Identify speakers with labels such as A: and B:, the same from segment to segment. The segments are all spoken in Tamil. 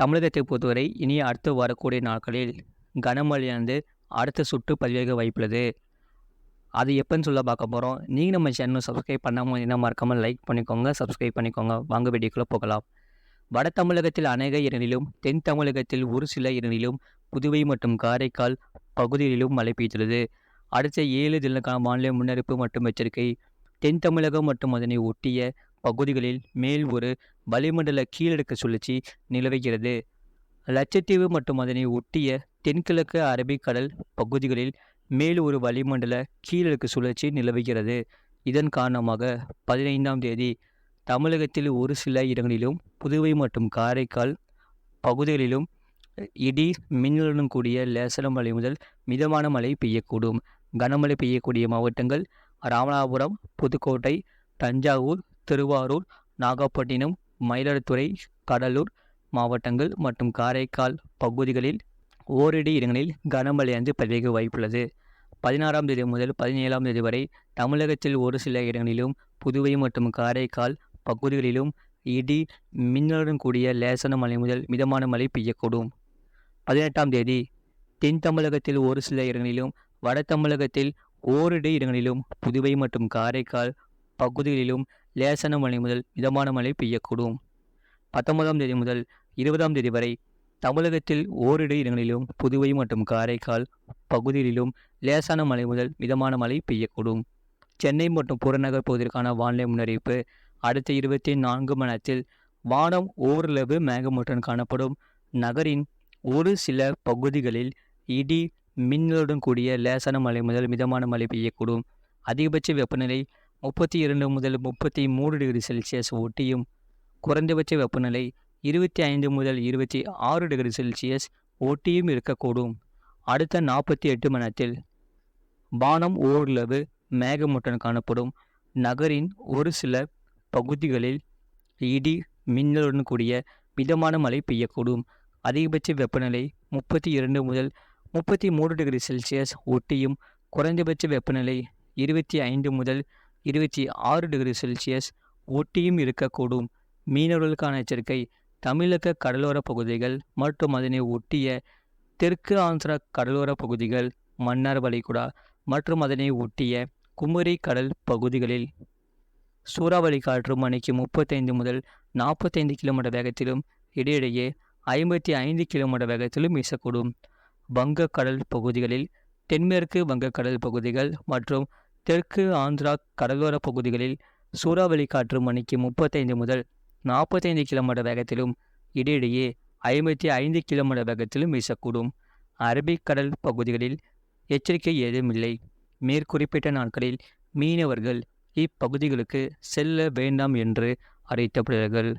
A: தமிழகத்தை பொறுத்தவரை இனி அடுத்து வரக்கூடிய நாட்களில் கனமழையானது அடுத்த சுற்று பதிவாக வாய்ப்புள்ளது. அது எப்போன்னு சொல்ல பார்க்க போகிறோம். நீங்கள் நம்ம சேனலை சப்ஸ்கிரைப் பண்ணாமல் என்ன மறக்காமல் லைக் பண்ணிக்கோங்க, சப்ஸ்கிரைப் பண்ணிக்கோங்க. வாங்க வீடியோக்குள்ளே போகலாம். வட தமிழகத்தில் அநேக இடங்களிலும், தென் தமிழகத்தில் ஒரு சில இடங்களிலும், புதுவை மற்றும் காரைக்கால் பகுதிகளிலும் மழை பெய்துள்ளது. அடுத்த 7 தினங்களுக்கான வானிலை முன்னறிவிப்பு மற்றும் எச்சரிக்கை. தென் தமிழகம் மற்றும் அதனை ஒட்டிய பகுதிகளில் மேல் ஒரு வளிமண்டல கீழடுக்கு சுழற்சி நிலவுகிறது. லட்சத்தீவு மற்றும் அதனை ஒட்டிய தென்கிழக்கு அரபிக்கடல் பகுதிகளில் மேல் ஒரு வளிமண்டல கீழடுக்கு சுழற்சி நிலவுகிறது. இதன் காரணமாக 15ஆம் தேதி தமிழகத்தில் ஒரு சில இடங்களிலும், புதுவை மற்றும் காரைக்கால் பகுதிகளிலும் இடி மின்னலுடன் கூடிய லேசான மழை முதல் மிதமான மழை பெய்யக்கூடும். கனமழை பெய்யக்கூடிய மாவட்டங்கள் ராமநாதபுரம், புதுக்கோட்டை, தஞ்சாவூர், திருவாரூர், நாகப்பட்டினம், மயிலாடுதுறை, கடலூர் மாவட்டங்கள் மற்றும் காரைக்கால் பகுதிகளில் ஓரிரு இடங்களில் கனமழையானது பதிவாக வாய்ப்புள்ளது. 16ஆம் தேதி முதல் 17ஆம் தேதி வரை தமிழகத்தில் ஒரு சில இடங்களிலும், புதுவை மற்றும் காரைக்கால் பகுதிகளிலும் இடி மின்னலுடன் கூடிய லேசான மழை முதல் மிதமான மழை பெய்யக்கூடும். 18ஆம் தேதி தென் தமிழகத்தில் ஒரு சில இடங்களிலும், வட தமிழகத்தில் ஓரிரு இடங்களிலும், புதுவை மற்றும் காரைக்கால் பகுதிகளிலும் லேசான மழை முதல் மிதமான மழை பெய்யக்கூடும். 19ஆம் தேதி முதல் 20ஆம் தேதி வரை தமிழகத்தில் ஓரிரு இடங்களிலும், புதுவை மற்றும் காரைக்கால் பகுதிகளிலும் லேசான மழை முதல் மிதமான மழை பெய்யக்கூடும். சென்னை மற்றும் புறநகர் பகுதிக்கான வானிலை முன்னறிவிப்பு. அடுத்த 24 மணி நேரத்தில் வானம் ஓரளவு மேகமூட்டத்துடன் காணப்படும். நகரின் ஒரு சில பகுதிகளில் இடி மின்னலுடன் கூடிய லேசான மழை முதல் மிதமான மழை பெய்யக்கூடும். அதிகபட்ச வெப்பநிலை 32 முதல் 33 டிகிரி செல்சியஸ் ஒட்டியும், குறைந்தபட்ச வெப்பநிலை 25 முதல் 26 டிகிரி செல்சியஸ் ஒட்டியும் இருக்கக்கூடும். அடுத்த 48 மணி நேரத்தில் வானம் ஓரளவு மேகமூட்டத்துடன் காணப்படும். நகரின் ஒரு சில பகுதிகளில் இடி மின்னலுடன் கூடிய மிதமான மழை பெய்யக்கூடும். அதிகபட்ச வெப்பநிலை 32 முதல் 33 டிகிரி செல்சியஸ் ஒட்டியும், குறைந்தபட்ச வெப்பநிலை 25 முதல் 26 டிகிரி செல்சியஸ் ஒட்டியும் இருக்கக்கூடும். மீனவர்களுக்கான எச்சரிக்கை. தமிழக கடலோர பகுதிகள் மற்றும் அதனை ஒட்டிய தெற்கு ஆந்திரா கடலோர பகுதிகள், மன்னார் வளைகுடா மற்றும் அதனை ஒட்டிய குமரி கடல் பகுதிகளில் சூறாவளி காற்று மணிக்கு 35 முதல் 45 கிலோமீட்டர் வேகத்திலும், இடையிடையே 55 கிலோமீட்டர் வேகத்திலும் வீசக்கூடும். வங்கக்கடல் பகுதிகளில், தென்மேற்கு வங்கக்கடல் பகுதிகள் மற்றும் தெற்கு ஆந்திரா கடலோர பகுதிகளில் சூறாவளி காற்று மணிக்கு 35 முதல் 45 கிலோமீட்டர் வேகத்திலும், இடையிடையே 55 கிலோமீட்டர் வேகத்திலும் வீசக்கூடும். அரபிக்கடல் பகுதிகளில் எச்சரிக்கை ஏதுமில்லை. மேற்குறிப்பிட்ட நாட்களில் மீனவர்கள் இப்பகுதிகளுக்கு செல்ல வேண்டாம் என்று அறிவிக்கப்படுகிறார்கள்.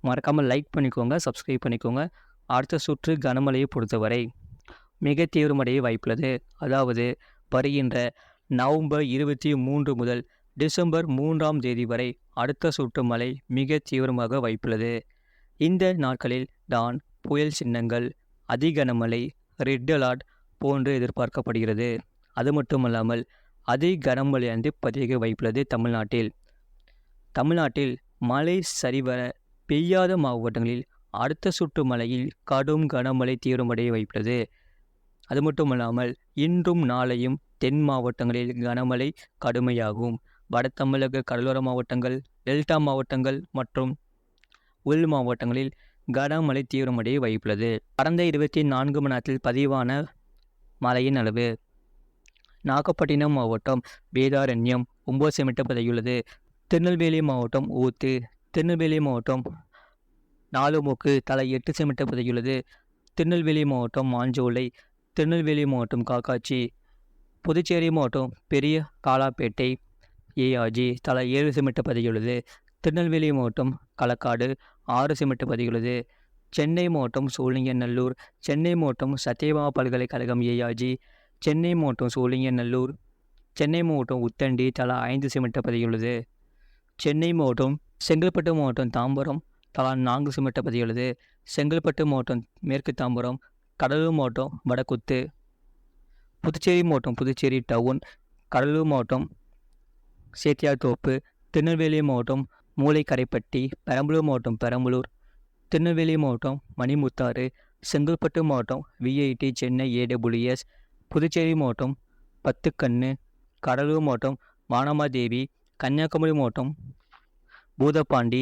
A: மறக்காமல் லைக் பண்ணிக்கோங்க, சப்ஸ்கிரைப் பண்ணிக்கோங்க. அடுத்த சுற்று கனமழையை பொறுத்தவரை மிக தீவிரமடைய வாய்ப்புள்ளது. அதாவது வருகின்ற நவம்பர் 23 முதல் டிசம்பர் 3ஆம் தேதி வரை அடுத்த சுற்று மழை மிக தீவிரமாக வாய்ப்புள்ளது. இந்த நாட்களில் தான் புயல் சின்னங்கள், அதிகனமழை, ரெட் அலர்ட் போன்று எதிர்பார்க்கப்படுகிறது. அது மட்டுமல்லாமல் கனமழையானது பதிவாக வாய்ப்புள்ளது. தமிழ்நாட்டில் மழை சரிவர பெய்யாத மாவட்டங்களில் அடுத்த சுற்று மழையில் கடும் கனமழை தீவிரமடைய வாய்ப்புள்ளது. அது மட்டுமல்லாமல் இன்றும் நாளையும் தென் மாவட்டங்களில் கனமழை கடுமையாகும். வட தமிழக கடலோர மாவட்டங்கள், டெல்டா மாவட்டங்கள் மற்றும் உள் மாவட்டங்களில் கனமழை தீவிரமடைய வாய்ப்புள்ளது. கடந்த 24 மணி நேரத்தில் பதிவான மழையின் அளவு. நாகப்பட்டினம் மாவட்டம் வேதாரண்யம் 9 சென்டிமீட்டர் பதிவுள்ளது. திருநெல்வேலி மாவட்டம் ஊத்து, திருநெல்வேலி மாவட்டம் நாலுமுக்கு தலா 8 சென்டிமீட்டர் பதிவுள்ளது. திருநெல்வேலி மாவட்டம் மாஞ்சோலை, திருநெல்வேலி மாவட்டம் காக்காட்சி, புதுச்சேரி மாவட்டம் பெரிய காலாப்பேட்டை ஏஆர்ஜி தலா 7 சென்டிமீட்டர் பதிவுள்ளது. திருநெல்வேலி மாவட்டம் களக்காடு 6 சென்டிமீட்டர் பதிவுள்ளது. சென்னை மாவட்டம் சோழிங்கநல்லூர், சென்னை மாவட்டம் சத்தியபாமா பல்கலைக்கழகம் ஏஆர்ஜி, சென்னை மாவட்டம் சோழிங்கநல்லூர், சென்னை மாவட்டம் உத்தண்டி தலா 5 சென்டிமீட்டர் பதிவுள்ளது. சென்னை மாவட்டம் செங்கல்பட்டு மாவட்டம் தாம்பரம் தலா 4 சென்டிமீட்டர் பதிவுள்ளது. செங்கல்பட்டு மாவட்டம் மேற்கு தாம்பரம், கடலூர் மாவட்டம் வடக்குத்து, புதுச்சேரி மாவட்டம் புதுச்சேரி டவுன், கடலூர் மாவட்டம் சேத்தியாத்தோப்பு, திருநெல்வேலி மாவட்டம் மூளைக்கரைப்பட்டி, பெரம்பலூர் மாவட்டம் பெரம்பலூர், திருநெல்வேலி மாவட்டம் மணிமுத்தாறு, செங்கல்பட்டு மாவட்டம் விஐடி சென்னை ஏடபிள்யூஎஸ், புதுச்சேரி மாவட்டம் பத்துக்கண்ணு, கடலூர் மாவட்டம் வானமாதேவி, கன்னியாகுமரி மாவட்டம் பூதப்பாண்டி,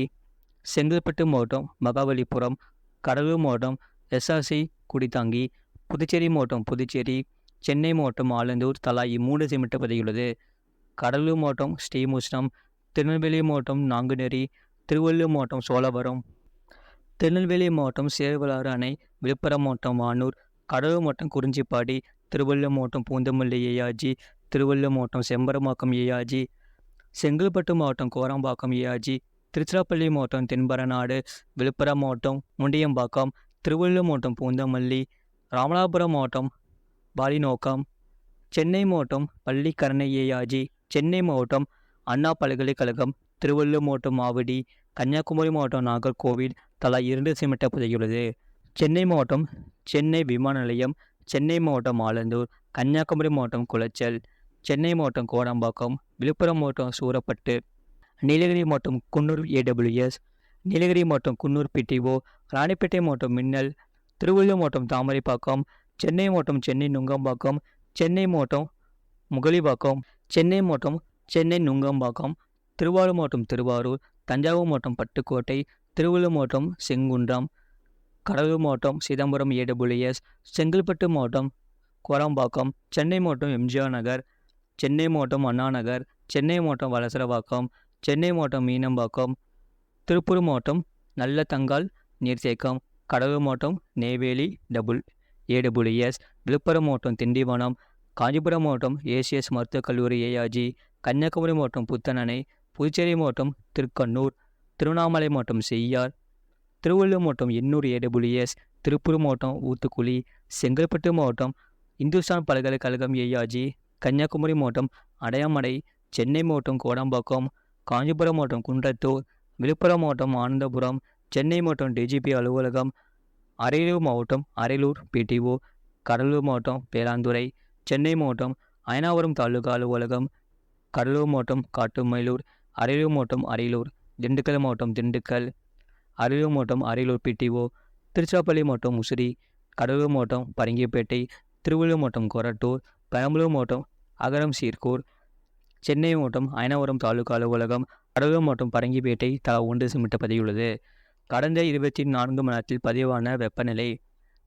A: செங்கல்பட்டு மாவட்டம் மகாபலிபுரம், கடலூர் மாவட்டம் எஸ்ஆர்சி குடித்தாங்கி, புதுச்சேரி மாவட்டம் புதுச்சேரி, சென்னை மாவட்டம் ஆலந்தூர் தலா 3 சிமெண்ட் பதியுள்ளது. கடலூர் மாவட்டம் ஸ்ரீமுஷ்ணம், திருநெல்வேலி மாவட்டம் நாங்குநேரி, திருவள்ளூர் மாவட்டம் சோழவரம், திருநெல்வேலி மாவட்டம் சேர்வலாறு அணை, விழுப்புரம் மாவட்டம் வானூர், கடலூர் மாவட்டம் குறிஞ்சிப்பாடி, திருவள்ளூர் மாவட்டம் பூந்தமல்லி ஏஆர்ஜி, திருவள்ளூர் மாவட்டம் செம்பரம்பாக்கம் ஏஆர்ஜி, செங்கல்பட்டு மாவட்டம் கோரம்பாக்கம் ஏஆர்ஜி, திருச்சிராப்பள்ளி மாவட்டம் தென்பரநாடு, விழுப்புரம் மாவட்டம் முண்டியம்பாக்கம், திருவள்ளூர் மாவட்டம் பூந்தமல்லி, ராமநாதபுரம் மாவட்டம் பாலிநோக்கம், சென்னை மாவட்டம் பள்ளிக்கரணை ஏஆர்ஜி, சென்னை மாவட்டம் அண்ணா பல்கலைக்கழகம், திருவள்ளூர் மாவட்டம் ஆவடி, கன்னியாகுமரி மாவட்டம் நாகர்கோவில் தலா 2 சிமெண்ட் பதியுள்ளது. சென்னை மாவட்டம் சென்னை விமான நிலையம், சென்னை மாவட்டம் ஆலந்தூர், கன்னியாகுமரி மாவட்டம் குளச்சல், சென்னை மாவட்டம் கோடம்பாக்கம், விழுப்புரம் மாவட்டம் சூரப்பட்டு, நீலகிரி மாவட்டம் குன்னூர் ஏடபிள்யூஎஸ், நீலகிரி மாவட்டம் குன்னூர் பிடிஓ, ராணிப்பேட்டை மாவட்டம் மின்னல், திருவள்ளூர் மாவட்டம் தாமரைப்பாக்கம், சென்னை மாவட்டம் சென்னை நுங்கம்பாக்கம், சென்னை மாவட்டம் முகலிவாக்கம், சென்னை மாவட்டம் சென்னை நுங்கம்பாக்கம், திருவாரூர் மாவட்டம் திருவாரூர், தஞ்சாவூர் மாவட்டம் பட்டுக்கோட்டை, திருவள்ளூர் மாவட்டம் செங்குன்றம், கடலூர் மாவட்டம் சிதம்பரம் ஏடபிள்யூஎஸ், செங்கல்பட்டு மாவட்டம் கோரம்பாக்கம், சென்னை மாவட்டம் எம்ஜிஆர் நகர், சென்னை மாவட்டம் அண்ணா நகர், சென்னை மாவட்டம் வலசரவாக்கம், சென்னை மாவட்டம் மீனம்பாக்கம், திருப்பூர் மாவட்டம் நல்லதங்கால் நீர்த்தேக்கம், கடலூர் மாவட்டம் நெய்வேலி ஏடபிள்யூஎஸ், விழுப்புரம் மாவட்டம் திண்டிவனம், காஞ்சிபுரம் மாவட்டம் ஏசிஎஸ் மருத்துவக் கல்லூரி ஏஆர்ஜி, கன்னியாகுமரி மாவட்டம் புத்தனணை, புதுச்சேரி மாவட்டம் திருக்கண்ணூர், திருவண்ணாமலை மாவட்டம் செய்யார், திருவள்ளூர் மாவட்டம் எண்ணூர் ஏடபிள்யூஎஸ், திருப்பூர் மாவட்டம் ஊத்துக்குளி, செங்கல்பட்டு மாவட்டம் இந்துஸ்தான் பல்கலைக்கழகம் ஏஆர்ஜி, கன்னியாகுமரி மாவட்டம் அடையாமடை, சென்னை மாவட்டம் கோடம்பாக்கம், காஞ்சிபுரம் மாவட்டம் குன்றத்தூர், விழுப்புரம் மாவட்டம் ஆனந்தபுரம், சென்னை மாவட்டம் டிஜிபி அலுவலகம், அரியலூர் மாவட்டம் அரியலூர் பிடிஓ, கடலூர் மாவட்டம் பேலாந்துறை, சென்னை மாவட்டம் அயனாவரம் தாலுகா அலுவலகம், கடலூர் மாவட்டம் காட்டுமயிலூர், அரியலூர் மாவட்டம் அரியலூர், திண்டுக்கல் மாவட்டம் திண்டுக்கல், அரியலூர் மாவட்டம் அரியலூர் பிடிஓ, திருச்சிராப்பள்ளி மாவட்டம் முசிறி, கடலூர் மாவட்டம் பரங்கிப்பேட்டை, திருவள்ளூர் மாவட்டம் கொரட்டூர், பெரம்பலூர் மாவட்டம் அகரம் சீர்கூர், சென்னை மாவட்டம் அயனாவரம் தாலுகா அலுவலகம், கடலூர் மாவட்டம் பரங்கிப்பேட்டை தலா 1 சிமெண்ட் பதியுள்ளது. கடந்த 24 மணி நேரத்தில் பதிவான வெப்பநிலை: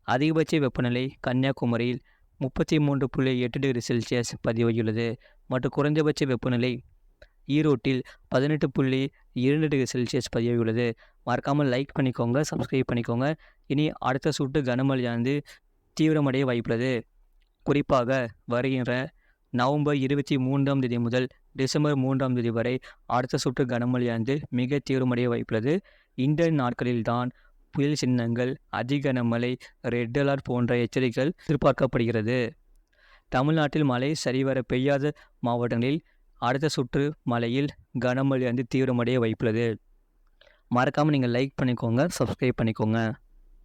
A: அதிகபட்ச வெப்பநிலை கன்னியாகுமரியில் 33.8 டிகிரி செல்சியஸ் பதிவாகியுள்ளது மற்றும் குறைந்தபட்ச வெப்பநிலை ஈரோட்டில் 18.2 டிகிரி செல்சியஸ் பதிவாகியுள்ளது. மறக்காமல் லைக் பண்ணிக்கோங்க, சப்ஸ்கிரைப் பண்ணிக்கோங்க. இனி அடுத்த சுட்டு கனமழையானது தீவிரமடைய வாய்ப்புள்ளது. குறிப்பாக வருகின்ற நவம்பர் 23ஆம் தேதி முதல் டிசம்பர் 3ஆம் தேதி வரை அடுத்த சுற்று கனமழையானது மிக தீவிரமடைய வாய்ப்புள்ளது. இந்த நாட்களில்தான் புயல் சின்னங்கள், அதிக கனமழை, ரெட் அலர்ட் போன்ற எச்சரிக்கைகள் எதிர்பார்க்கப்படுகிறது. தமிழ்நாட்டில் மழை சரிவர பெய்யாத மாவட்டங்களில் அடுத்த சுற்று மழையில் கனமழையானது தீவிரமடைய வாய்ப்புள்ளது. மறக்காமல் நீங்கள் லைக் பண்ணிக்கோங்க, சப்ஸ்கிரைப் பண்ணிக்கோங்க.